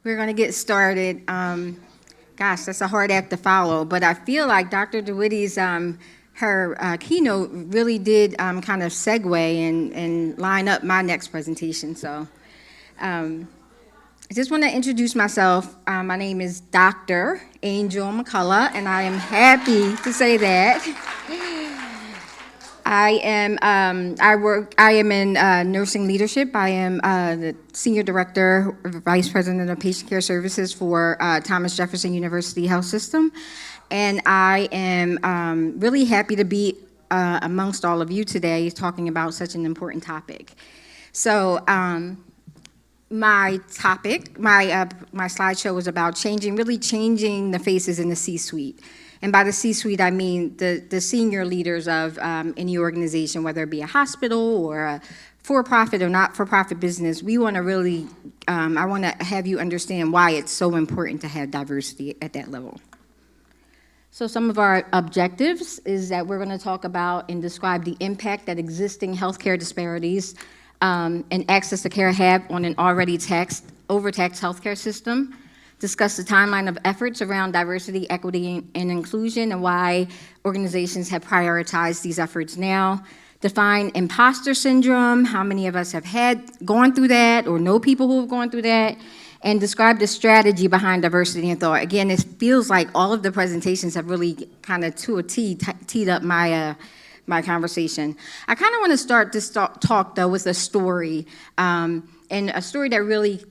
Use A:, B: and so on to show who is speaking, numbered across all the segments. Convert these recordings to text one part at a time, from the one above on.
A: We're going to get started. Gosh, that's a hard act to follow, but I feel like Dr. DeWitty's her keynote really did kind of segue and line up my next presentation. So I just want to introduce myself. My name is Dr. Angel McCullough, and I am happy to say that. I am in nursing leadership. I am the Senior Director, Vice President of Patient Care Services for Thomas Jefferson University Health System. And I am really happy to be amongst all of you today talking about such an important topic. So my topic, my slideshow was about really changing the faces in the C-suite. And by the C-suite, I mean the senior leaders of any organization, whether it be a hospital or a for-profit or not-for-profit business. We want to really, I want to have you understand why it's so important to have diversity at that level. So some of our objectives is that we're going to talk about and describe the impact that existing healthcare disparities and access to care have on an already overtaxed healthcare system. Discuss the timeline of efforts around diversity, equity, and inclusion, and why organizations have prioritized these efforts now. Define imposter syndrome, how many of us have gone through that or know people who have gone through that, and describe the strategy behind diversity and thought. Again, it feels like all of the presentations have really kind of to a T teed up my conversation. I kind of want to start this talk, though, with a story, and a story that really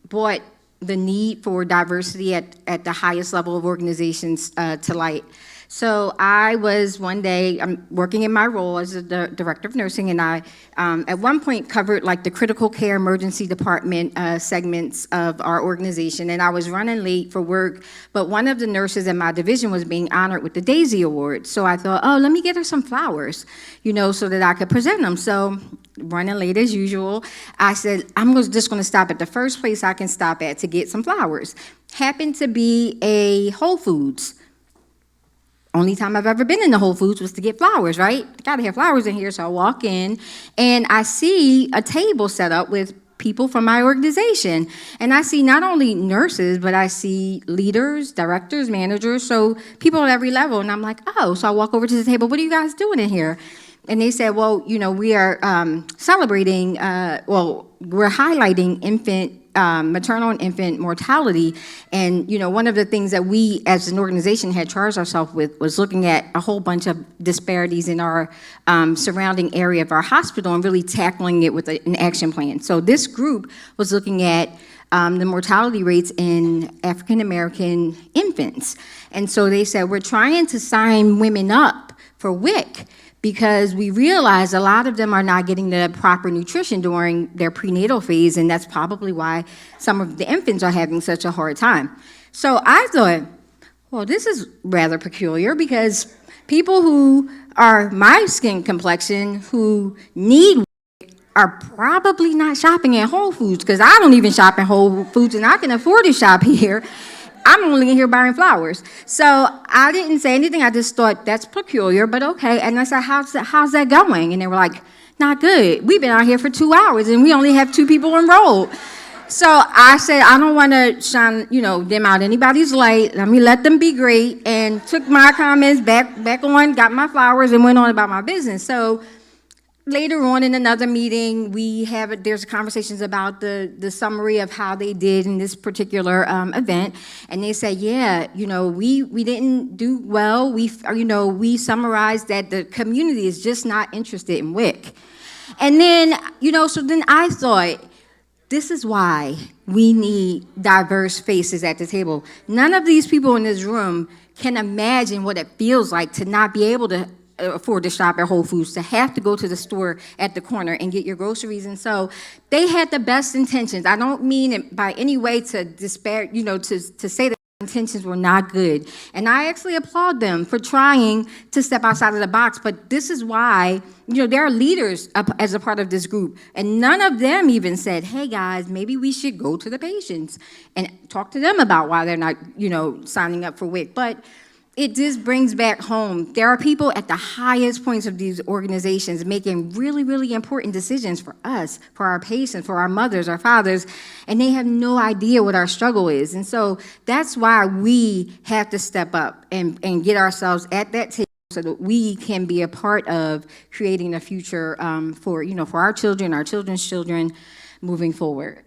A: brought the need for diversity at the highest level of organizations to light. So I was one day, I'm working in my role as the director of nursing, and I at one point covered like the critical care emergency department segments of our organization, and I was running late for work, but one of the nurses in my division was being honored with the Daisy Award. So I thought, oh, let me get her some flowers, so that I could present them. So running late as usual, I said, I'm just going to stop at the first place I can stop at to get some flowers. Happened to be a Whole Foods. Only time I've ever been in the Whole Foods was to get flowers, right? Gotta have flowers in here, so I walk in, and I see a table set up with people from my organization. And I see not only nurses, but I see leaders, directors, managers, so people at every level. And I'm like, oh, so I walk over to the table, what are you guys doing in here? And they said, well, we are celebrating, we're highlighting maternal and infant mortality. And, one of the things that we as an organization had charged ourselves with was looking at a whole bunch of disparities in our surrounding area of our hospital and really tackling it with an action plan. So this group was looking at the mortality rates in African American infants. And so they said, we're trying to sign women up for WIC, because we realize a lot of them are not getting the proper nutrition during their prenatal phase, and that's probably why some of the infants are having such a hard time. So I thought, well, this is rather peculiar, because people who are my skin complexion who need are probably not shopping at Whole Foods, because I don't even shop at Whole Foods, and I can afford to shop here. I'm only in here buying flowers. So I didn't say anything. I just thought, that's peculiar, but okay. And I said, how's that going? And they were like, not good. We've been out here for 2 hours, and we only have 2 people enrolled. So I said, I don't want to shine, them out anybody's light. Let them be great, and took my comments back on, got my flowers, and went on about my business. So later on in another meeting, there's conversations about the summary of how they did in this particular event, and they said, yeah, we didn't do well. We summarized that the community is just not interested in WIC. And then, so then I thought, this is why we need diverse faces at the table. None of these people in this room can imagine what it feels like to not be able to afford to shop at Whole Foods, to have to go to the store at the corner and get your groceries. And so they had the best intentions. I don't mean it by any way to despair, to say that intentions were not good. And I actually applaud them for trying to step outside of the box. But this is why, there are leaders as a part of this group. And none of them even said, hey guys, maybe we should go to the patients and talk to them about why they're not, signing up for WIC. But it just brings back home. There are people at the highest points of these organizations making really, really important decisions for us, for our patients, for our mothers, our fathers, and they have no idea what our struggle is. And so that's why we have to step up and get ourselves at that table so that we can be a part of creating a future for our children, our children's children, moving forward.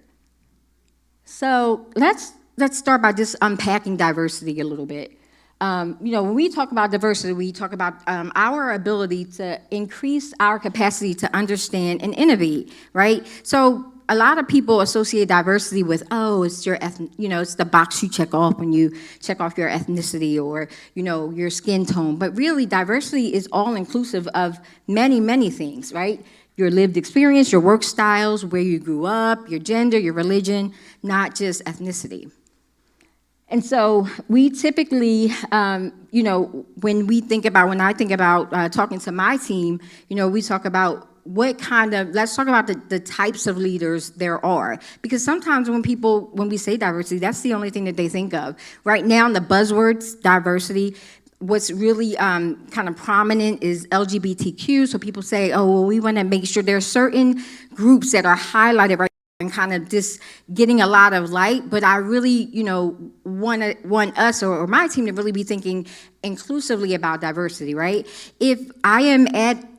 A: So let's start by just unpacking diversity a little bit. When we talk about diversity, we talk about our ability to increase our capacity to understand and innovate, right? So a lot of people associate diversity with, it's your it's the box you check off when you check off your ethnicity or, your skin tone. But really, diversity is all inclusive of many, many things, right? Your lived experience, your work styles, where you grew up, your gender, your religion, not just ethnicity. And so we typically, when I think about talking to my team, we talk about let's talk about the types of leaders there are. Because sometimes when we say diversity, that's the only thing that they think of. Right now, in the buzzwords, diversity, what's really kind of prominent is LGBTQ. So people say, we want to make sure there are certain groups that are highlighted right and kind of just getting a lot of light, but I really, want us or my team to really be thinking inclusively about diversity, right? If I am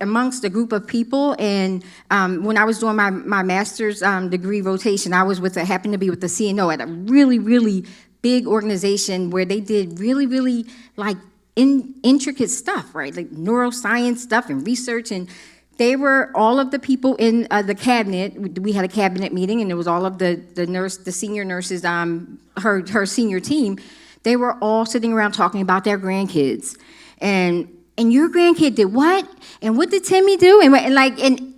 A: amongst a group of people, and when I was doing my master's degree rotation, I happened to be with the CNO at a really, really big organization where they did really, really intricate stuff, right? Like neuroscience stuff and research, and they were all of the people in the cabinet. We had a cabinet meeting, and it was all of the senior nurses, her senior team. They were all sitting around talking about their grandkids, and your grandkid did what? And what did Timmy do? And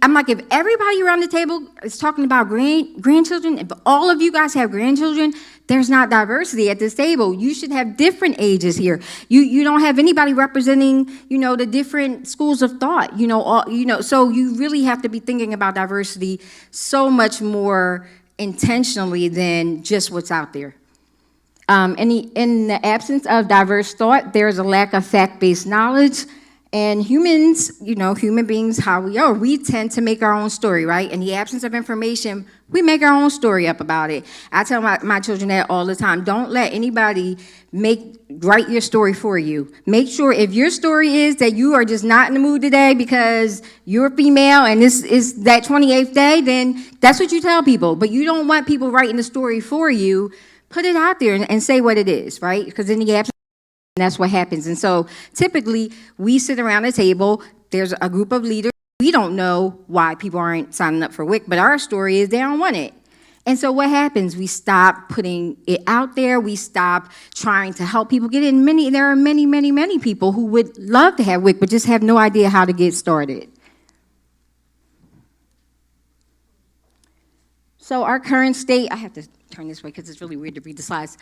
A: I'm like, if everybody around the table is talking about grandchildren, if all of you guys have grandchildren, there's not diversity at this table. You should have different ages here. You don't have anybody representing, the different schools of thought, so you really have to be thinking about diversity so much more intentionally than just what's out there. In the absence of diverse thought, there's a lack of fact-based knowledge. And humans, human beings, how we are, we tend to make our own story, right? In the absence of information, we make our own story up about it. I tell my children that all the time. Don't let anybody write your story for you. Make sure if your story is that you are just not in the mood today because you're female and this is that 28th day, then that's what you tell people. But you don't want people writing the story for you. Put it out there and say what it is, right? Because in the absence, that's what happens. And so typically we sit around a table, there's a group of leaders. We don't know why people aren't signing up for WIC, but our story is they don't want it. And so what happens? We stop putting it out there. We stop trying to help people get in. There are many, many, many people who would love to have WIC, but just have no idea how to get started. So our current state, I have to turn this way because it's really weird to read the slides.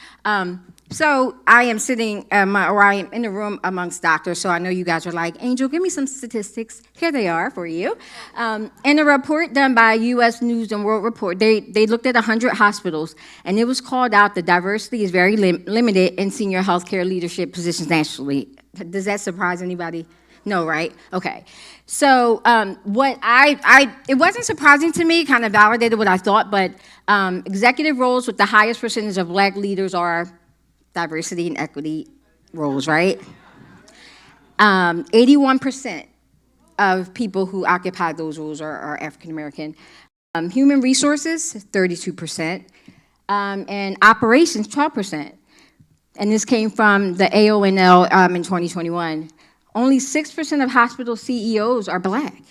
A: So I am sitting, I am in a room amongst doctors, so I know you guys are like, Angel, give me some statistics. Here they are for you. In a report done by U.S. News and World Report, they looked at 100 hospitals, and it was called out that diversity is very limited in senior healthcare leadership positions nationally. Does that surprise anybody? No, right? Okay. So it wasn't surprising to me, kind of validated what I thought, but executive roles with the highest percentage of Black leaders are diversity and equity roles, right? 81% of people who occupy those roles are African American. Human resources, 32%, and operations, 12%. And this came from the AONL in 2021. Only 6% of hospital CEOs are Black.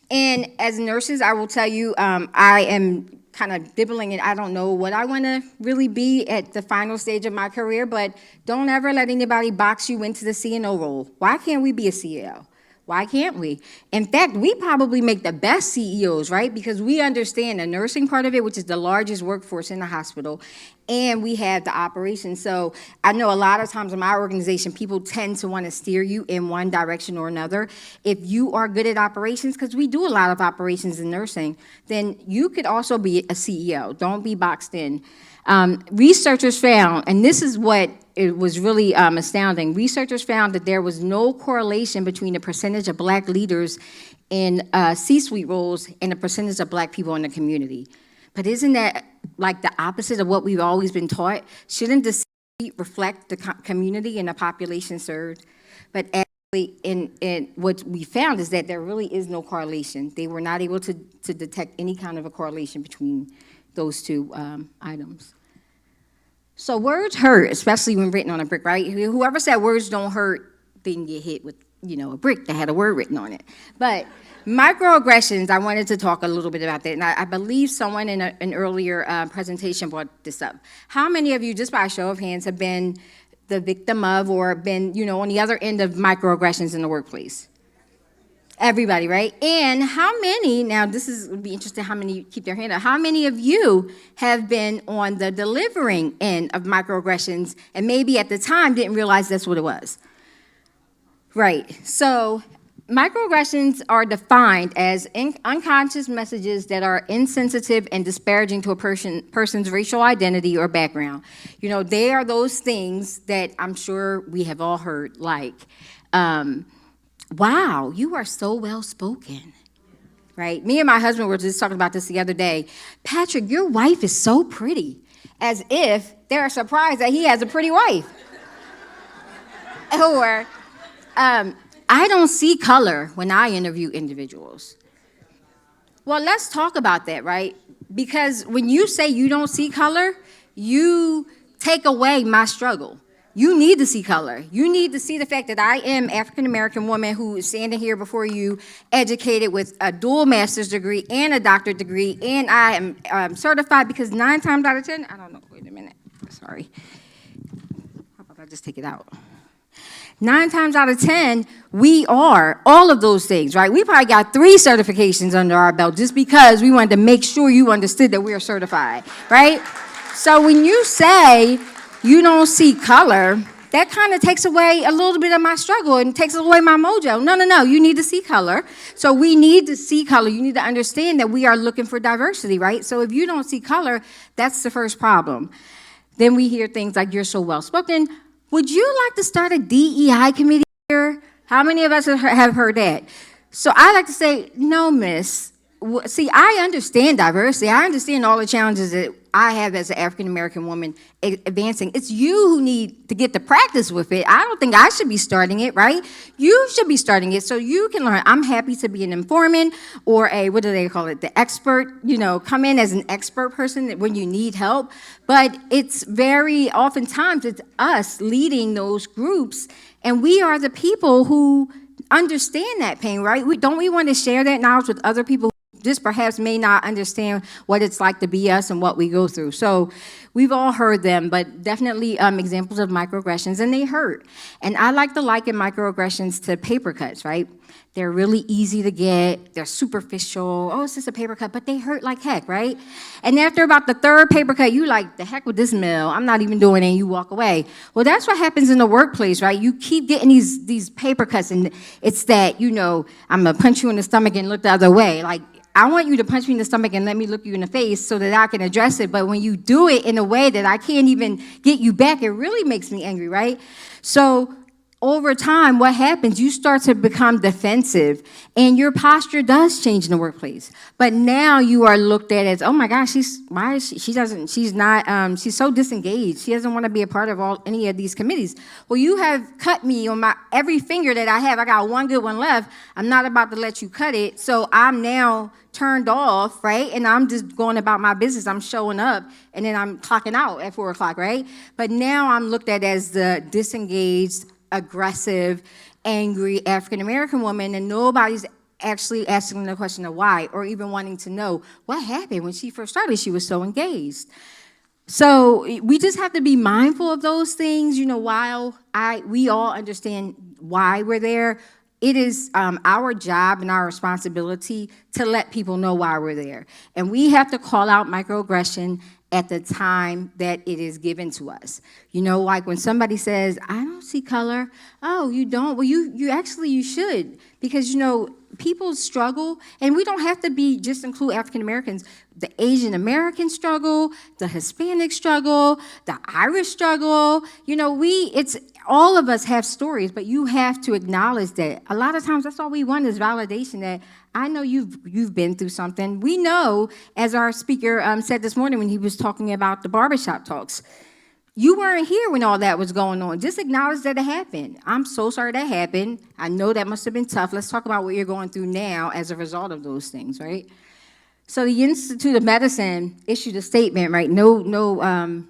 A: And as nurses, I will tell you, I am kind of dibbling and I don't know what I want to really be at the final stage of my career, but don't ever let anybody box you into the CNO role. Why can't we be a CEO? Why can't we? In fact, we probably make the best CEOs, right? Because we understand the nursing part of it, which is the largest workforce in the hospital, and we have the operations. So I know a lot of times in my organization, people tend to want to steer you in one direction or another. If you are good at operations, because we do a lot of operations in nursing, then you could also be a CEO. Don't be boxed in. Researchers found, and this is what it was really astounding. Researchers found that there was no correlation between the percentage of Black leaders in C-suite roles and the percentage of Black people in the community. But isn't that like the opposite of what we've always been taught? Shouldn't the C-suite reflect the community and the population served? But actually, in what we found is that there really is no correlation. They were not able to detect any kind of a correlation between those two items. So words hurt, especially when written on a brick, right? Whoever said words don't hurt didn't get hit with, a brick that had a word written on it. But microaggressions, I wanted to talk a little bit about that, and I believe someone in an earlier presentation brought this up. How many of you, just by a show of hands, have been the victim of or been, on the other end of microaggressions in the workplace? Everybody, right? And how many, now this would be interesting how many keep their hand up, how many of you have been on the delivering end of microaggressions and maybe at the time didn't realize that's what it was? Right, so microaggressions are defined as unconscious messages that are insensitive and disparaging to a person's racial identity or background. They are those things that I'm sure we have all heard, like, wow, you are so well-spoken, right? Me and my husband were just talking about this the other day. Patrick, your wife is so pretty, as if they're surprised that he has a pretty wife. Or, I don't see color when I interview individuals. Well, let's talk about that, right? Because when you say you don't see color, you take away my struggle. You need to see color. You need to see the fact that I am African-American woman who is standing here before you, educated with a dual master's degree and a doctorate degree, and I am certified because 9 times out of 10, I don't know, wait a minute, sorry. How about I just take it out? 9 times out of 10, we are all of those things, right? We probably got 3 certifications under our belt just because we wanted to make sure you understood that we are certified, right? So when you say you don't see color, that kind of takes away a little bit of my struggle and takes away my mojo. No, you need to see color. So we need to see color. You need to understand that we are looking for diversity, right? So if you don't see color, that's the first problem. Then we hear things like, you're so well-spoken. Would you like to start a DEI committee here? How many of us have heard that? So I like to say, no, miss. See, I understand diversity. I understand all the challenges that I have as an African-American woman advancing. It's you who need to get to practice with it. I don't think I should be starting it, right? You should be starting it so you can learn. I'm happy to be an informant or what do they call it, the expert, come in as an expert person when you need help. But it's very oftentimes it's us leading those groups, and we are the people who understand that pain, right? Don't we want to share that knowledge with other people just perhaps may not understand what it's like to be us and what we go through. So we've all heard them, but definitely examples of microaggressions, and they hurt. And I like to liken microaggressions to paper cuts, right? They're really easy to get, they're superficial, oh, it's just a paper cut, but they hurt like heck, right? And after about the 3rd paper cut, you like, the heck with this mill, I'm not even doing it, and you walk away. Well, that's what happens in the workplace, right? You keep getting these paper cuts, and it's that, I'm gonna punch you in the stomach and look the other way, like, I want you to punch me in the stomach and let me look you in the face so that I can address it. But when you do it in a way that I can't even get you back, it really makes me angry, right? So over time, what happens? You start to become defensive, and your posture does change in the workplace. But now you are looked at as, oh my gosh, she's so disengaged. She doesn't want to be a part of any of these committees. Well, you have cut me on every finger that I have. I got one good one left. I'm not about to let you cut it. So I'm now turned off, right? And I'm just going about my business. I'm showing up, and then I'm clocking out at 4 o'clock, right? But now I'm looked at as the disengaged, aggressive, angry African-American woman, and nobody's actually asking the question of why, or even wanting to know what happened when she first started. She was so engaged. So we just have to be mindful of those things, while we all understand why we're there. It is our job and our responsibility to let people know why we're there. And we have to call out microaggression at the time that it is given to us. You know, like when somebody says, I don't see color. Oh, you don't? Well, you actually, you should, because, you know, people struggle, and we don't have to be just include African Americans. The Asian American struggle, the Hispanic struggle, the Irish struggle. You know, it's all of us have stories, but you have to acknowledge that a lot of times that's all we want is validation that I know you've been through something. We know, as our speaker said this morning when he was talking about the barbershop talks, you weren't here when all that was going on. Just acknowledge that it happened. I'm so sorry that happened. I know that must have been tough. Let's talk about what you're going through now as a result of those things, right? So the Institute of Medicine issued a statement, right? No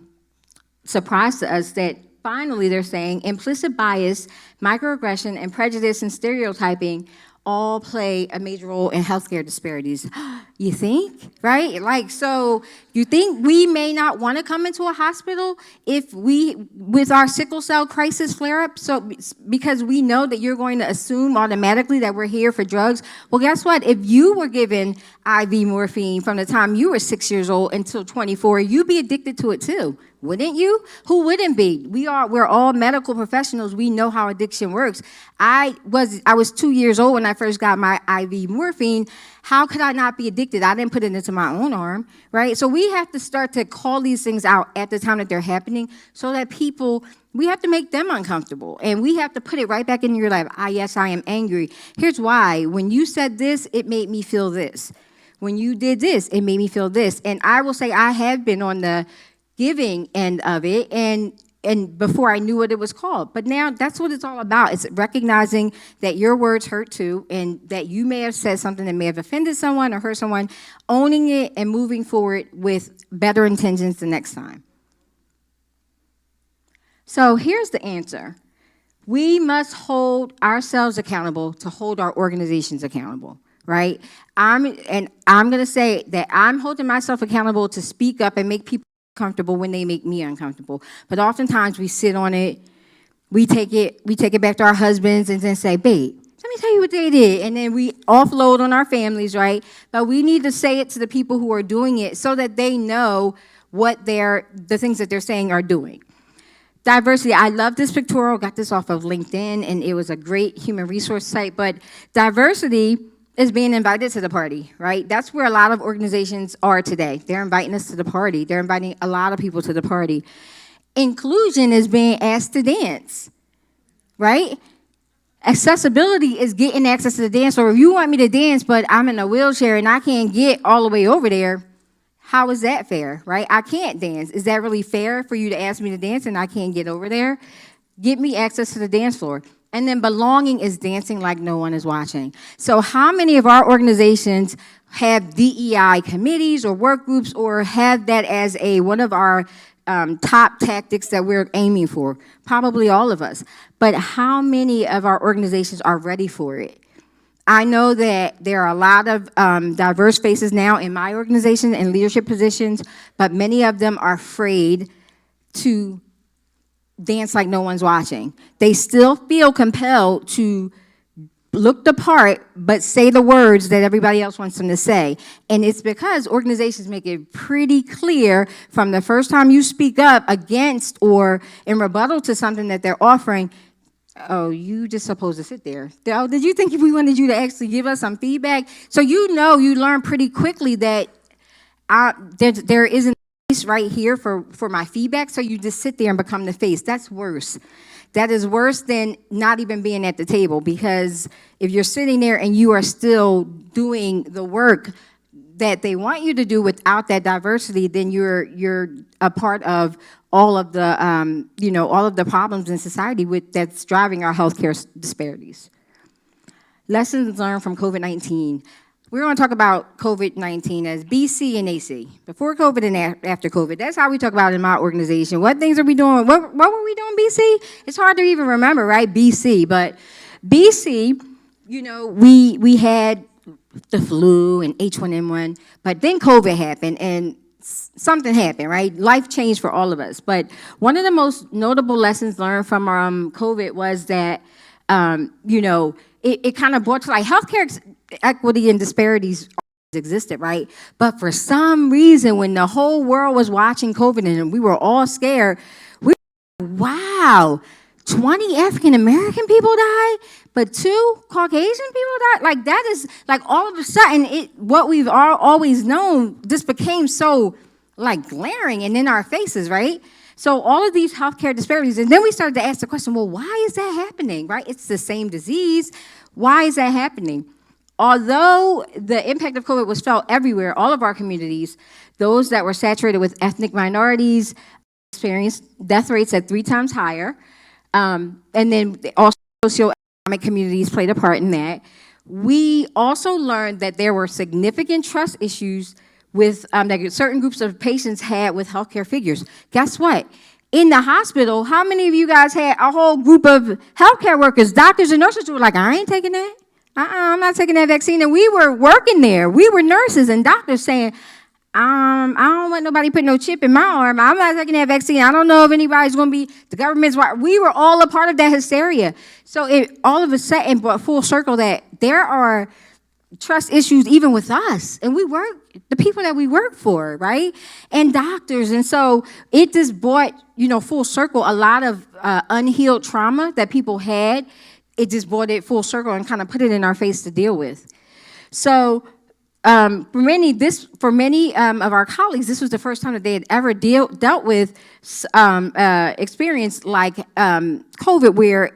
A: surprise to us that finally they're saying implicit bias, microaggression, and prejudice and stereotyping all play a major role in healthcare disparities. You think, right? Like, so you think we may not want to come into a hospital if with our sickle cell crisis flare up? So because we know that you're going to assume automatically that we're here for drugs. Well, guess what? If you were given IV morphine from the time you were 6 years old until 24, you'd be addicted to it too. Wouldn't you? Who wouldn't be? We're all medical professionals. We know how addiction works. I was 2 years old when I first got my IV morphine. How could I not be addicted? I didn't put it into my own arm, right? So we have to start to call these things out at the time that they're happening so that we have to make them uncomfortable. And we have to put it right back in your life. Yes, I am angry. Here's why. When you said this, it made me feel this. When you did this, it made me feel this. And I will say I have been on the giving end of it, and before I knew what it was called. But now that's what it's all about. It's recognizing that your words hurt too, and that you may have said something that may have offended someone or hurt someone, owning it and moving forward with better intentions the next time. So here's the answer. We must hold ourselves accountable to hold our organizations accountable, right? I'm going to say that I'm holding myself accountable to speak up and make people comfortable when they make me uncomfortable. But oftentimes we sit on it, we take it back to our husbands and then say, babe, let me tell you what they did. And then we offload on our families, right? But we need to say it to the people who are doing it so that they know what the things that they're saying are doing. Diversity, I love this pictorial, got this off of LinkedIn, and it was a great human resource site, but diversity is being invited to the party, right? That's where a lot of organizations are today. They're inviting us to the party. They're inviting a lot of people to the party. Inclusion is being asked to dance, right? Accessibility is getting access to the dance floor. If you want me to dance, but I'm in a wheelchair and I can't get all the way over there, how is that fair, right? I can't dance. Is that really fair for you to ask me to dance and I can't get over there? Get me access to the dance floor. And then belonging is dancing like no one is watching. So how many of our organizations have DEI committees or work groups or have that as one of our top tactics that we're aiming for? Probably all of us. But how many of our organizations are ready for it? I know that there are a lot of diverse faces now in my organization in leadership positions, but many of them are afraid to dance like no one's watching. They still feel compelled to look the part, but say the words that everybody else wants them to say. And it's because organizations make it pretty clear from the first time you speak up against or in rebuttal to something that they're offering, oh, you just supposed to sit there. Oh, did you think we wanted you to actually give us some feedback? So you learn pretty quickly that there isn't right here for my feedback, so you just sit there and become the face. That's worse. That is worse than not even being at the table, because if you're sitting there and you are still doing the work that they want you to do without that diversity, then you're a part of all of the all of the problems in society that's driving our healthcare disparities. Lessons learned from COVID-19. We're going to talk about COVID-19 as BC and AC, before COVID and after COVID. That's how we talk about it in my organization. What things are we doing? What were we doing BC? It's hard to even remember, right? BC, but BC, we had the flu and H1N1, but then COVID happened and something happened, right? Life changed for all of us. But one of the most notable lessons learned from COVID was that, it kind of brought to light healthcare equity and disparities existed, right? But for some reason, when the whole world was watching COVID and we were all scared, we were like, wow, 20 African American people died, but 2 Caucasian people died. Like that is like all of a sudden, what we've always known, this became so like glaring and in our faces, right? So all of these healthcare disparities, and then we started to ask the question, well, why is that happening, right? It's the same disease. Why is that happening? Although the impact of COVID was felt everywhere, all of our communities, those that were saturated with ethnic minorities experienced death rates at 3 times higher. And then also socioeconomic communities played a part in that. We also learned that there were significant trust issues with that certain groups of patients had with healthcare figures. Guess what? In the hospital, how many of you guys had a whole group of healthcare workers, doctors and nurses who were like, I ain't taking that. I'm not taking that vaccine. And we were working there. We were nurses and doctors saying, I don't want nobody put no chip in my arm. I'm not taking that vaccine. I don't know if anybody's going to be, the government's, we were all a part of that hysteria. So it all of a sudden brought full circle that there are trust issues even with us. And we work, the people that we work for, right? And doctors. And so it just brought, full circle a lot of unhealed trauma that people had. It just brought it full circle and kind of put it in our face to deal with. So for many of our colleagues, this was the first time that they had ever dealt with experience like COVID, where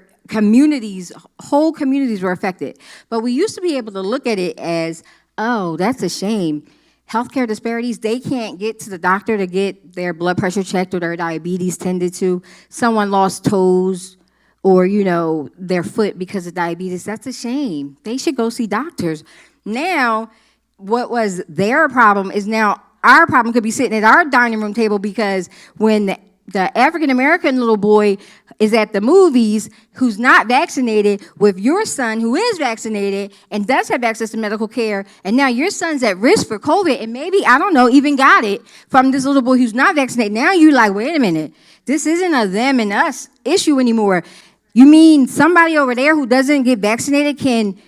A: whole communities were affected. But we used to be able to look at it as, oh, that's a shame. Healthcare disparities, they can't get to the doctor to get their blood pressure checked or their diabetes tended to. Someone lost toes or, their foot because of diabetes. That's a shame. They should go see doctors. Now, what was their problem is now our problem could be sitting at our dining room table, because when the African-American little boy is at the movies who's not vaccinated with your son who is vaccinated and does have access to medical care, and now your son's at risk for COVID and maybe, I don't know, even got it from this little boy who's not vaccinated. Now you're like, wait a minute, this isn't a them and us issue anymore. You mean somebody over there who doesn't get vaccinated can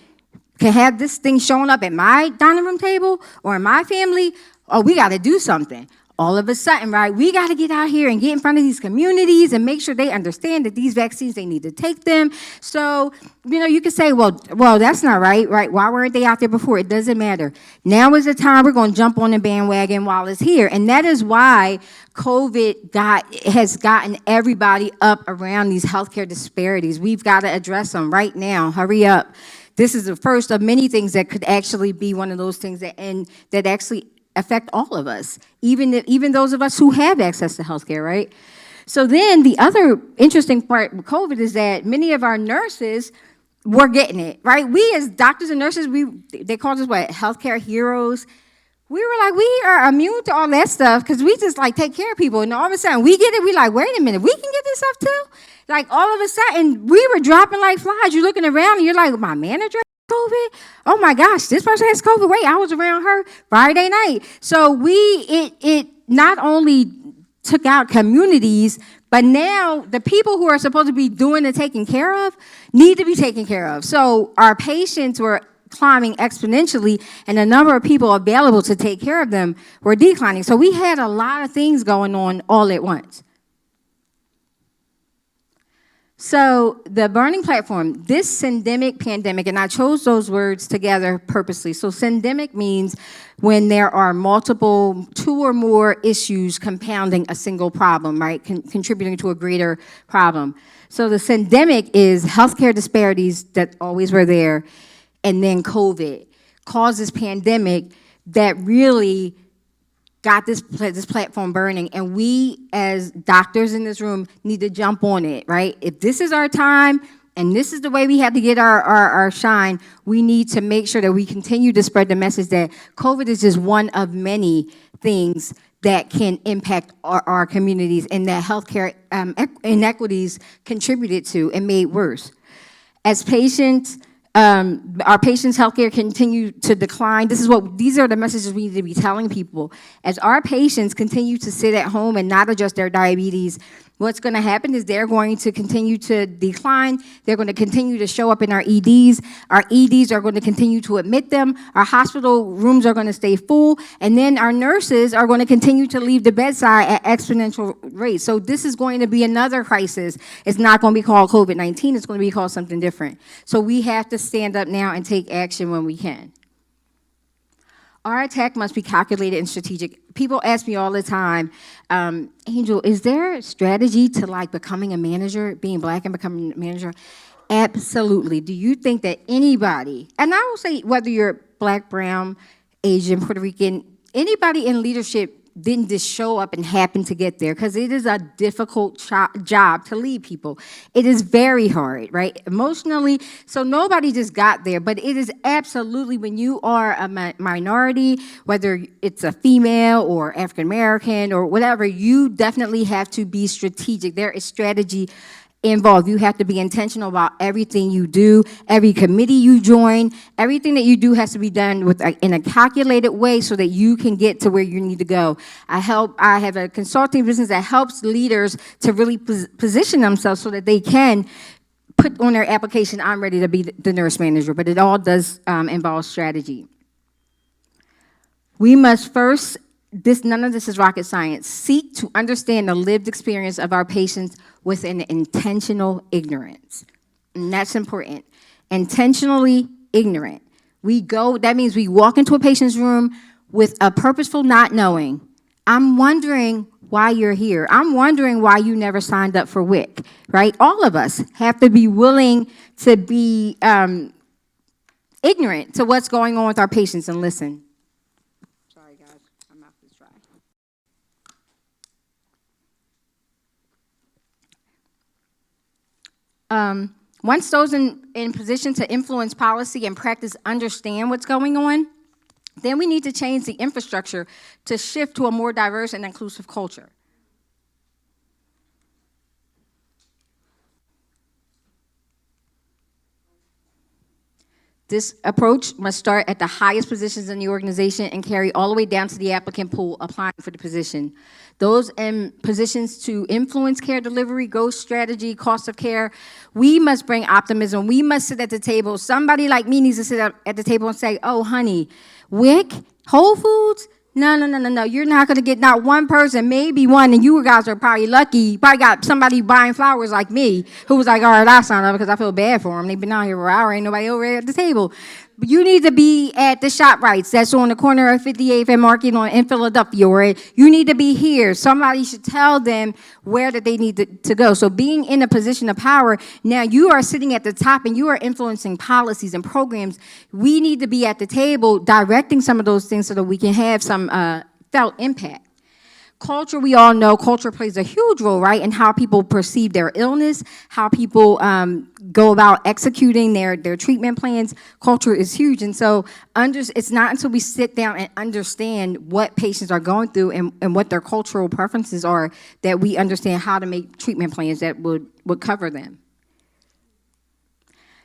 A: have this thing showing up at my dining room table or in my family? Oh, we got to do something. All of a sudden, right, we got to get out here and get in front of these communities and make sure they understand that these vaccines, they need to take them. So, you can say, well, that's not right? Why weren't they out there before? It doesn't matter. Now is the time we're going to jump on the bandwagon while it's here. And that is why COVID has gotten everybody up around these healthcare disparities. We've got to address them right now. Hurry up. This is the first of many things that could actually be one of those things that actually affect all of us, even those of us who have access to healthcare, right? So then the other interesting part with COVID is that many of our nurses were getting it, right? We as doctors and nurses, they called us what? Healthcare heroes. We were like, we are immune to all that stuff because we just like take care of people. And all of a sudden we get it. We like, wait a minute, we can get this stuff too? Like all of a sudden we were dropping like flies. You're looking around and you're like, my manager COVID? Oh my gosh, this person has COVID. Wait, I was around her Friday night. So it not only took out communities, but now the people who are supposed to be doing the taking care of need to be taken care of. So our patients were climbing exponentially, and the number of people available to take care of them were declining. So we had a lot of things going on all at once. So the Burning Platform, this syndemic pandemic, and I chose those words together purposely. So syndemic means when there are multiple, 2 or more issues compounding a single problem, right, contributing to a greater problem. So the syndemic is healthcare disparities that always were there, and then COVID caused this pandemic that really got this platform burning, and we as doctors in this room need to jump on it, right? If this is our time and this is the way we have to get our shine, we need to make sure that we continue to spread the message that COVID is just one of many things that can impact our communities and that healthcare inequities contributed to and made worse. As patients, our patients' healthcare continue to decline. These are the messages we need to be telling people. As our patients continue to sit at home and not adjust their diabetes, What's going to happen is they're going to continue to decline. They're going to continue to show up in our EDs. Our EDs are going to continue to admit them. Our hospital rooms are going to stay full. And then our nurses are going to continue to leave the bedside at exponential rates. So this is going to be another crisis. It's not going to be called COVID-19. It's going to be called something different. So we have to stand up now and take action when we can. Our attack must be calculated and strategic. People ask me all the time, Angel, is there a strategy to like becoming a manager, being Black and becoming a manager? Absolutely. Do you think that anybody, and I will say whether you're Black, brown, Asian, Puerto Rican, anybody in leadership didn't just show up and happen to get there, because it is a difficult job to lead people. It is very hard, right? Emotionally, so nobody just got there, but it is absolutely, when you are a minority, whether it's a female or African American or whatever, you definitely have to be strategic. There is strategy involved. You have to be intentional about everything you do, every committee you join, everything that you do has to be done in a calculated way so that you can get to where you need to go. I have a consulting business that helps leaders to really position themselves so that they can put on their application, I'm ready to be the nurse manager, but it all does involve strategy. We must first, none of this is rocket science, seek to understand the lived experience of our patients with an intentional ignorance. And that's important. Intentionally ignorant. That means we walk into a patient's room with a purposeful not knowing. I'm wondering why you're here. I'm wondering why you never signed up for WIC, right? All of us have to be willing to be ignorant to what's going on with our patients and listen. Sorry, guys, my mouth is dry. Once those in position to influence policy and practice understand what's going on, then we need to change the infrastructure to shift to a more diverse and inclusive culture. This approach must start at the highest positions in the organization and carry all the way down to the applicant pool applying for the position. Those in positions to influence care delivery, growth strategy, cost of care, we must bring optimism. We must sit at the table. Somebody like me needs to sit up at the table and say, oh, honey, WIC, Whole Foods? No. You're not going to get not one person, maybe one, and you guys are probably lucky. You probably got somebody buying flowers like me who was like, all right, I'll sign up because I feel bad for them. They've been out here for an hour, ain't nobody over at the table. But you need to be at the ShopRites that's on the corner of 58th and Market in Philadelphia, or you need to be here. Somebody should tell them where that they need to go. So being in a position of power, now you are sitting at the top and you are influencing policies and programs. We need to be at the table directing some of those things so that we can have some felt impact. Culture, we all know, culture plays a huge role, right, in how people perceive their illness, how people go about executing their treatment plans. Culture is huge, and so it's not until we sit down and understand what patients are going through and what their cultural preferences are that we understand how to make treatment plans that would cover them.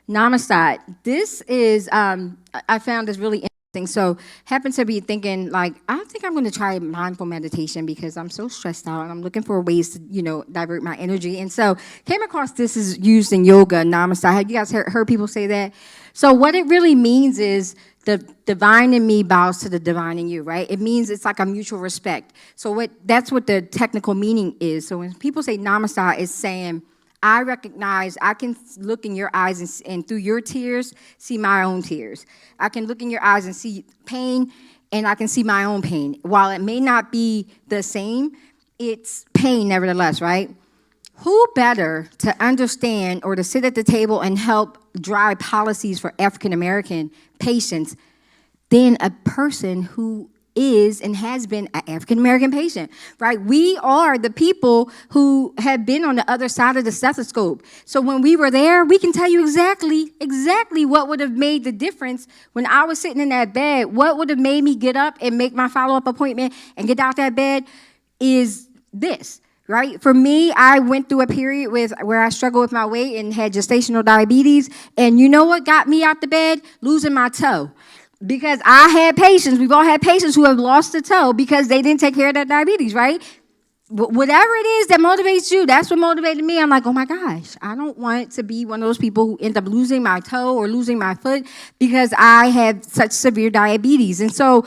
A: Namaste. This is, I found this really interesting. So happened to be thinking, like, I think I'm going to try mindful meditation because I'm so stressed out and I'm looking for ways to, divert my energy. And so came across this is used in yoga, Namaste. Have you guys heard people say that? So what it really means is the divine in me bows to the divine in you, right? It means it's like a mutual respect. So that's what the technical meaning is. So when people say Namaste, it's saying, I recognize I can look in your eyes and through your tears, see my own tears. I can look in your eyes and see pain, and I can see my own pain. While it may not be the same, it's pain nevertheless, right? Who better to understand or to sit at the table and help drive policies for African American patients than a person who is and has been an African-American patient, right? We are the people who have been on the other side of the stethoscope. So when we were there, we can tell you exactly what would have made the difference when I was sitting in that bed. What would have made me get up and make my follow-up appointment and get out that bed is this, right? For me, I went through a period where I struggled with my weight and had gestational diabetes. And you know what got me out the bed? Losing my toe. Because I had patients, we've all had patients who have lost a toe because they didn't take care of their diabetes, right? whatever it is that motivates you, that's what motivated me. I'm like, oh my gosh, I don't want to be one of those people who end up losing my toe or losing my foot because I have such severe diabetes. And so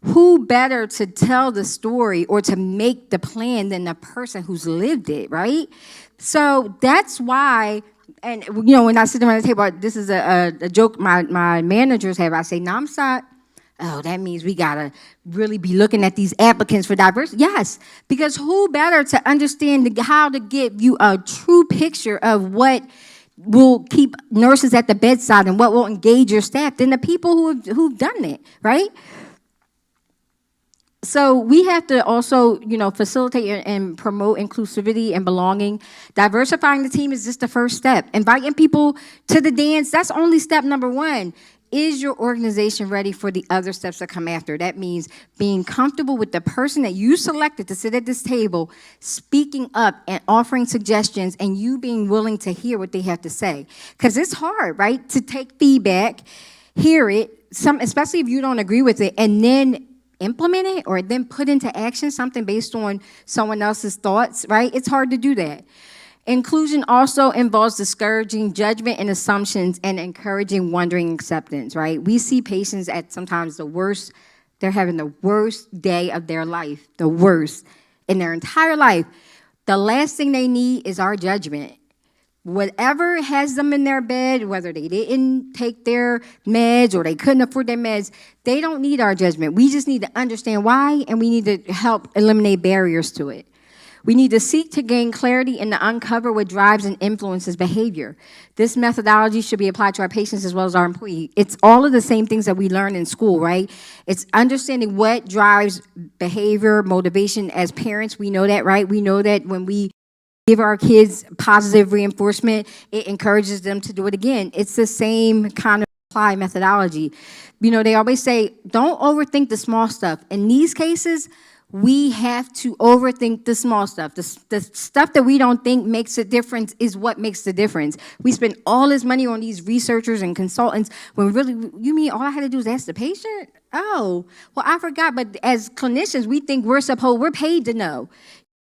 A: who better to tell the story or to make the plan than the person who's lived it, right? So that's why, and when I sit around the table, this is a joke my managers have. I say, NAMSAT, oh, that means we gotta really be looking at these applicants for diversity. Yes, because who better to understand how to give you a true picture of what will keep nurses at the bedside and what will engage your staff than the people who've done it, right? So we have to also, facilitate and promote inclusivity and belonging. Diversifying the team is just the first step. Inviting people to the dance, that's only step number one. Is your organization ready for the other steps that come after? That means being comfortable with the person that you selected to sit at this table, speaking up and offering suggestions, and you being willing to hear what they have to say. Because it's hard, right, to take feedback, hear it, especially if you don't agree with it, and then implement it or then put into action something based on someone else's thoughts, right? It's hard to do that. Inclusion also involves discouraging judgment and assumptions and encouraging wondering acceptance, right? We see patients at sometimes they're having the worst day of their life, the worst in their entire life. The last thing they need is our judgment. Whatever has them in their bed, whether they didn't take their meds or they couldn't afford their meds, they don't need our judgment. We just need to understand why, and we need to help eliminate barriers to it. We need to seek to gain clarity and to uncover what drives and influences behavior. This methodology should be applied to our patients as well as our employees. It's all of the same things that we learn in school, right? It's understanding what drives behavior, motivation. As parents, we know that, right? We know that when we give our kids positive reinforcement, it encourages them to do it again. It's the same kind of applied methodology. They always say, don't overthink the small stuff. In these cases, we have to overthink the small stuff. The stuff that we don't think makes a difference is what makes the difference. We spend all this money on these researchers and consultants when really, you mean all I had to do is ask the patient? Oh, well, I forgot, but as clinicians, we think we're paid to know.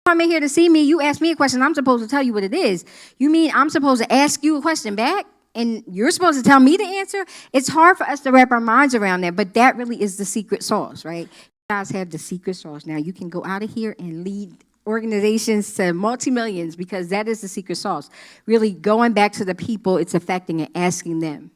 A: Come in here to see me, you ask me a question, I'm supposed to tell you what it is. You mean I'm supposed to ask you a question back and you're supposed to tell me the answer? It's hard for us to wrap our minds around that, but that really is the secret sauce, right? You guys have the secret sauce. Now you can go out of here and lead organizations to multi-millions because that is the secret sauce. Really going back to the people it's affecting and asking them.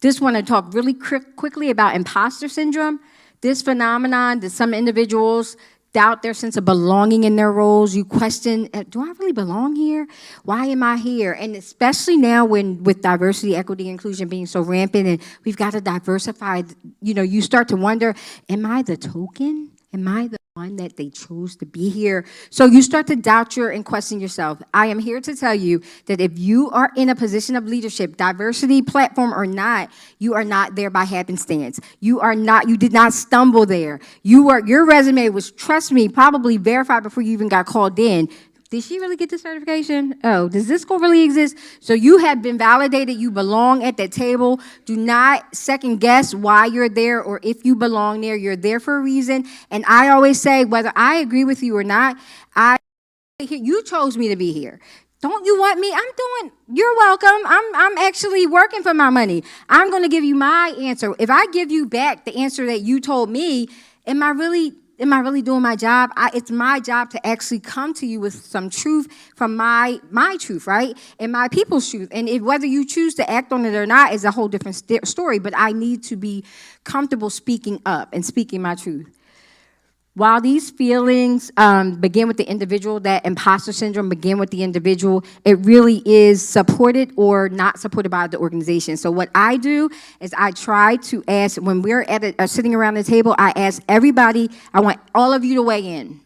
A: Just want to talk really quickly about imposter syndrome. This phenomenon that some individuals doubt their sense of belonging in their roles. You question, do I really belong here? Why am I here? And especially now with diversity, equity, inclusion being so rampant and we've got to diversify, you start to wonder, am I the token? Am I the one that they chose to be here? So you start to doubt and question yourself. I am here to tell you that if you are in a position of leadership, diversity platform or not, you are not there by happenstance. You did not stumble there. Your resume was, trust me, probably verified before you even got called in. Did she really get the certification? Oh, does this school really exist? So you have been validated. You belong at that table. Do not second guess why you're there or if you belong there. You're there for a reason. And I always say, whether I agree with you or not, you chose me to be here. Don't you want me? You're welcome. I'm actually working for my money. I'm going to give you my answer. If I give you back the answer that you told me, am I really doing my job? It's my job to actually come to you with some truth from my truth, right? And my people's truth. And whether you choose to act on it or not is a whole different story, but I need to be comfortable speaking up and speaking my truth. While these feelings begin with the individual, that imposter syndrome begin with the individual, it really is supported or not supported by the organization. So what I do is I try to ask, when we're sitting around the table, I ask everybody, I want all of you to weigh in.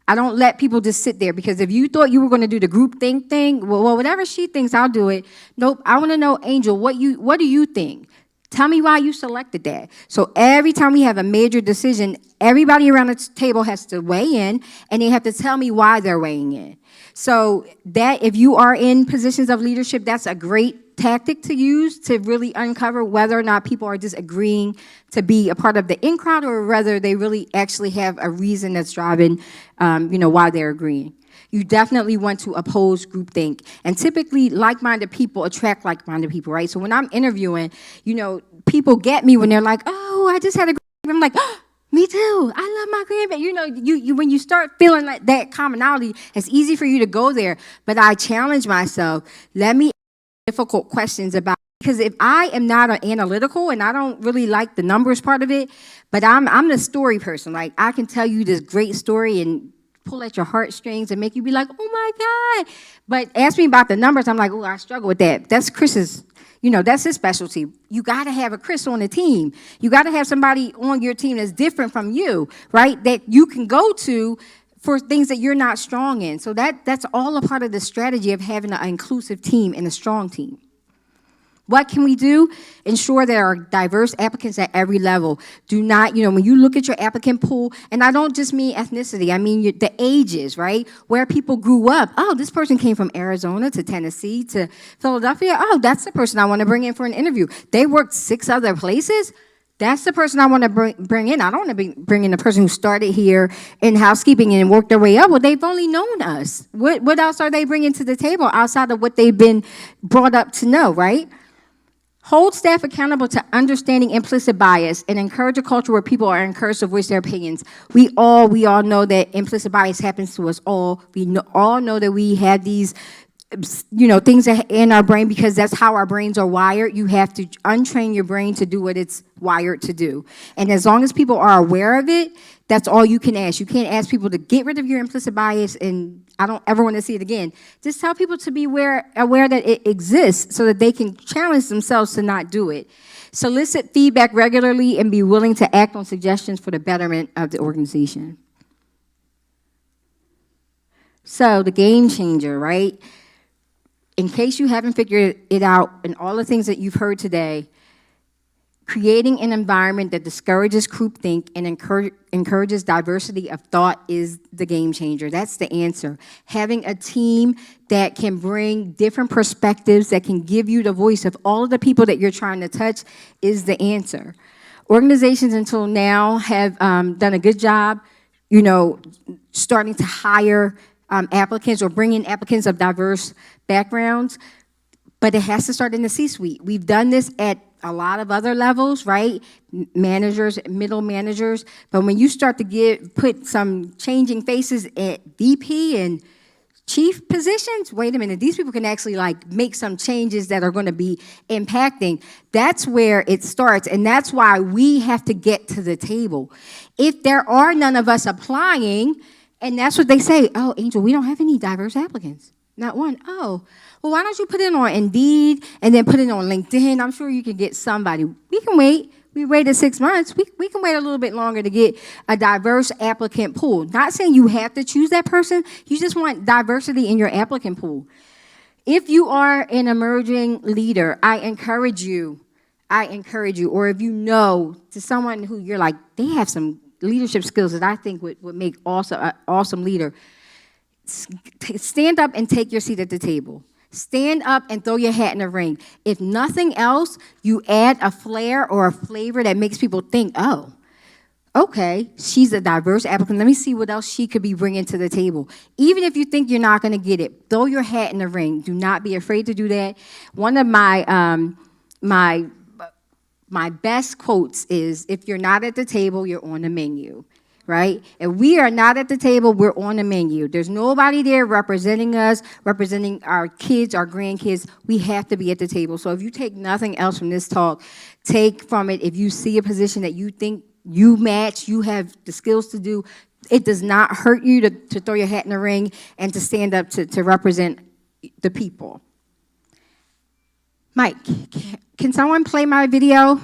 A: I don't let people just sit there, because if you thought you were going to do the group think thing, well, whatever she thinks, I'll do it. Nope, I want to know, Angel, what do you think? Tell me why you selected that. So every time we have a major decision, everybody around the table has to weigh in, and they have to tell me why they're weighing in. So that if you are in positions of leadership, that's a great tactic to use to really uncover whether or not people are just agreeing to be a part of the in crowd, or whether they really actually have a reason that's driving, why they're agreeing. You definitely want to oppose groupthink. And typically, like-minded people attract like-minded people, right? So when I'm interviewing, people get me when they're like, oh, I just had a grandbaby. I'm like, oh, me too. I love my grandbaby. You when you start feeling like that commonality, it's easy for you to go there. But I challenge myself. Let me ask difficult questions about, because if I am not an analytical and I don't really like the numbers part of it, but I'm the story person. Like, I can tell you this great story and pull at your heartstrings and make you be like, oh my God. But ask me about the numbers, I'm like, oh, I struggle with that. That's Chris's, that's his specialty. You got to have a Chris on the team. You got to have somebody on your team that's different from you, right? That you can go to for things that you're not strong in. So that's all a part of the strategy of having an inclusive team and a strong team. What can we do? Ensure there are diverse applicants at every level. Do not, when you look at your applicant pool, and I don't just mean ethnicity, I mean the ages, right? Where people grew up. Oh, this person came from Arizona to Tennessee to Philadelphia. Oh, that's the person I want to bring in for an interview. They worked 6 other places. That's the person I want to bring in. I don't want to bring in the person who started here in housekeeping and worked their way up. Well, they've only known us. What else are they bringing to the table outside of what they've been brought up to know, right? Hold staff accountable to understanding implicit bias and encourage a culture where people are encouraged to voice their opinions. We all know that implicit bias happens to us all. We all know that we have these, things in our brain because that's how our brains are wired. You have to untrain your brain to do what it's wired to do. And as long as people are aware of it, that's all you can ask. You can't ask people to get rid of your implicit bias, and I don't ever want to see it again. Just tell people to be aware that it exists so that they can challenge themselves to not do it. Solicit feedback regularly and be willing to act on suggestions for the betterment of the organization. So the game changer, right? In case you haven't figured it out, and all the things that you've heard today, creating an environment that discourages groupthink and encourages diversity of thought is the game changer. That's the answer. Having a team that can bring different perspectives, that can give you the voice of all of the people that you're trying to touch is the answer. Organizations until now have done a good job, starting to hire applicants or bring in applicants of diverse backgrounds, but it has to start in the C-suite. We've done this at a lot of other levels, right? Managers, middle managers. But when you start to put some changing faces at VP and chief positions, wait a minute, these people can actually make some changes that are going to be impacting. That's where it starts, and that's why we have to get to the table. If there are none of us applying, and that's what they say, oh, Angel, we don't have any diverse applicants. Not one. Oh, well, why don't you put it on Indeed and then put it on LinkedIn? I'm sure you can get somebody. We can wait. We waited 6 months. We can wait a little bit longer to get a diverse applicant pool. Not saying you have to choose that person. You just want diversity in your applicant pool. If you are an emerging leader, I encourage you, or if you know to someone who you're like, they have some leadership skills that I think would make an awesome leader, stand up and take your seat at the table. Stand up and throw your hat in the ring. If nothing else, you add a flair or a flavor that makes people think, oh, okay, she's a diverse applicant. Let me see what else she could be bringing to the table. Even if you think you're not going to get it, throw your hat in the ring. Do not be afraid to do that. One of my best quotes is, if you're not at the table, you're on the menu. Right? If we are not at the table, we're on the menu. There's nobody there representing us, representing our kids, our grandkids. We have to be at the table. So if you take nothing else from this talk, take from it, if you see a position that you think you match, you have the skills to do, it does not hurt you to throw your hat in the ring and to stand up to represent the people. Mike, can someone play my video?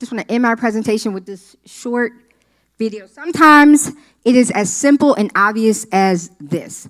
A: Just want to end my presentation with this short video. Sometimes it is as simple and obvious as this.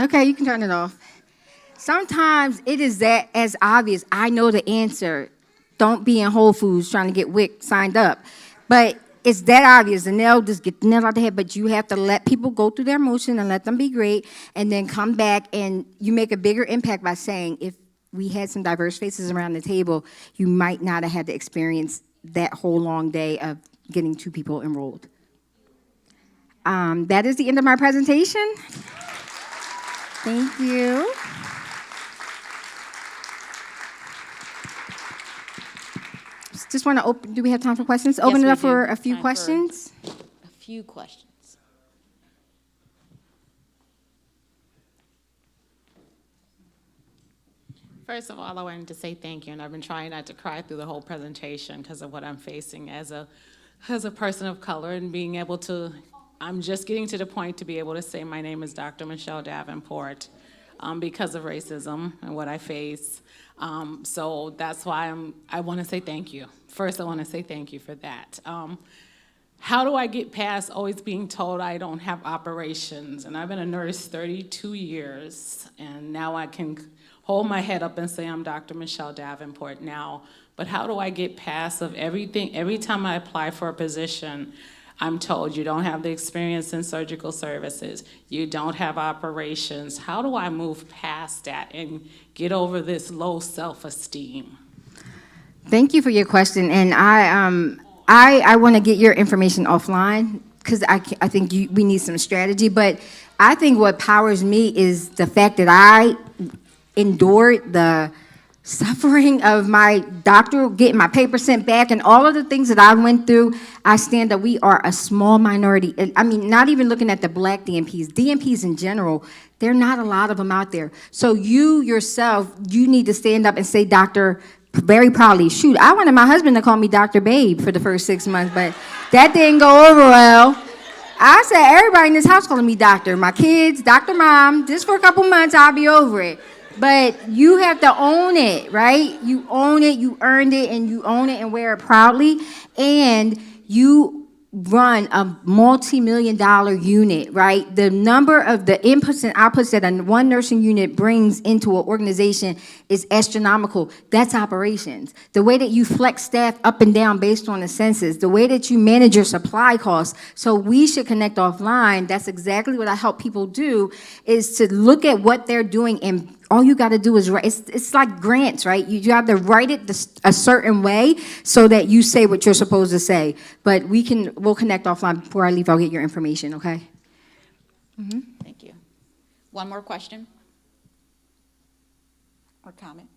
A: Okay, you can turn it off. Sometimes it is that as obvious. I know the answer. Don't be in Whole Foods trying to get WIC signed up. But it's that obvious, and they'll just get the nail out the head. But you have to let people go through their motion and let them be great, and then come back and you make a bigger impact by saying, if we had some diverse faces around the table, you might not have had to experience that whole long day of getting 2 people enrolled. That is the end of my presentation. Thank you. Just want to open, do we have time for questions? Open it
B: we
A: up
B: do.
A: for a few
B: Time for
A: questions.
B: A few questions. First of all, I wanted to say thank you, and I've been trying not to cry through the whole presentation because of what I'm facing as a person of color, and being able to, I'm just getting to the point to be able to say my name is Dr. Michelle Davenport because of racism and what I face. So that's why I want to say thank you. First, I want to say thank you for that. How do I get past always being told I don't have operations? And I've been a nurse 32 years, and now I can hold my head up and say I'm Dr. Michelle Davenport now. But how do I get past of everything? Every time I apply for a position, I'm told you don't have the experience in surgical services, you don't have operations. How do I move past that and get over this low self-esteem?
A: Thank you for your question, and I want to get your information offline because I think we need some strategy. But I think what powers me is the fact that I endured the suffering of my doctor getting my paper sent back and all of the things that I went through. I stand that we are a small minority. I mean, not even looking at the black DNPs in general, there are not a lot of them out there. So you yourself, you need to stand up and say, Doctor, very proudly, shoot, I wanted my husband to call me Dr. Babe for the first 6 months, but that didn't go over well. I said, everybody in this house calling me doctor. My kids, Dr. Mom, just for a couple months, I'll be over it. But you have to own it, right? You own it, you earned it, and you own it and wear it proudly. And you run a multi-million-dollar unit, right? The number of the inputs and outputs that one nursing unit brings into an organization is astronomical. That's operations. The way that you flex staff up and down based on the census, the way that you manage your supply costs. So we should connect offline. That's exactly what I help people do, is to look at what they're doing, and all you got to do is write. It's like grants, right? You have to write it a certain way so that you say what you're supposed to say. But we'll connect offline. Before I leave, I'll get your information, okay? Mm-hmm.
C: Thank you. One more question or comment?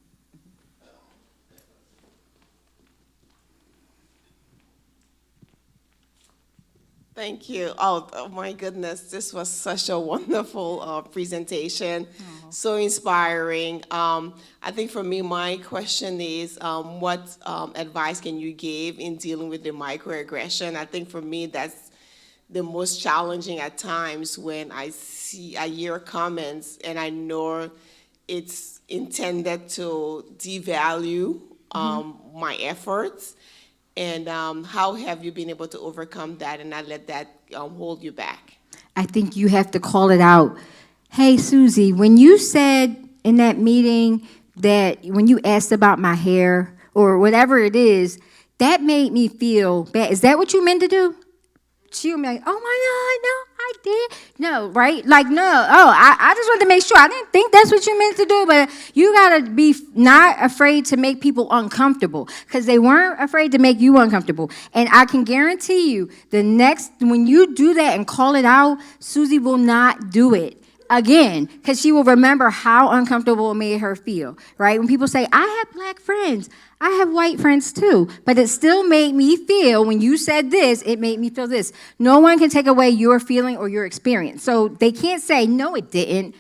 D: Thank you. Oh my goodness, this was such a wonderful presentation, so inspiring. I think for me, my question is, what advice can you give in dealing with the microaggression? I think for me, that's the most challenging at times when I hear comments and I know it's intended to devalue my efforts. And how have you been able to overcome that and not let that hold you back?
A: I think you have to call it out. Hey, Susie, when you said in that meeting that when you asked about my hair or whatever it is, that made me feel bad. Is that what you meant to do? She would be like, oh my God, no, I did. No, right? Like, no. Oh, I just wanted to make sure. I didn't think that's what you meant to do, but you got to be not afraid to make people uncomfortable, because they weren't afraid to make you uncomfortable. And I can guarantee you, when you do that and call it out, Susie will not do it again, because she will remember how uncomfortable it made her feel, right? When people say, I have black friends, I have white friends too, but it still made me feel, when you said this, it made me feel this. No one can take away your feeling or your experience. So they can't say, no, it didn't.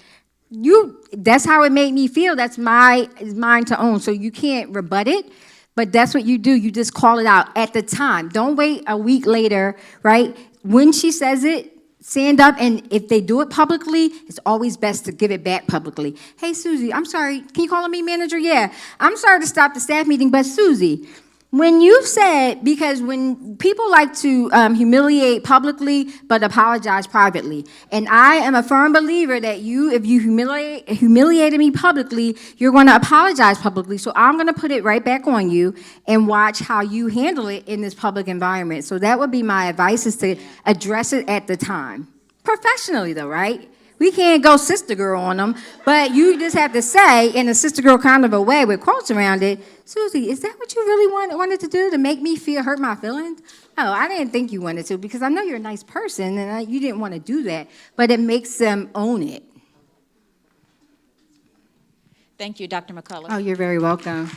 A: That's how it made me feel. That's mine to own. So you can't rebut it, but that's what you do. You just call it out at the time. Don't wait a week later, right? When she says it, stand up, and if they do it publicly, it's always best to give it back publicly. Hey, Susie, I'm sorry. Can you call me manager? Yeah. I'm sorry to stop the staff meeting, but Susie, When you said, because when people like to humiliate publicly but apologize privately, and I am a firm believer that if you humiliated me publicly, you're going to apologize publicly. So I'm going to put it right back on you and watch how you handle it in this public environment. So that would be my advice, is to address it at the time. Professionally though, right? We can't go sister girl on them, but you just have to say in a sister girl kind of a way with quotes around it, Susie, is that what you really wanted to do, to make me hurt my feelings? Oh, I didn't think you wanted to, because I know you're a nice person and you didn't want to do that, but it makes them own it.
C: Thank you, Dr. McCullough.
A: Oh, you're very welcome.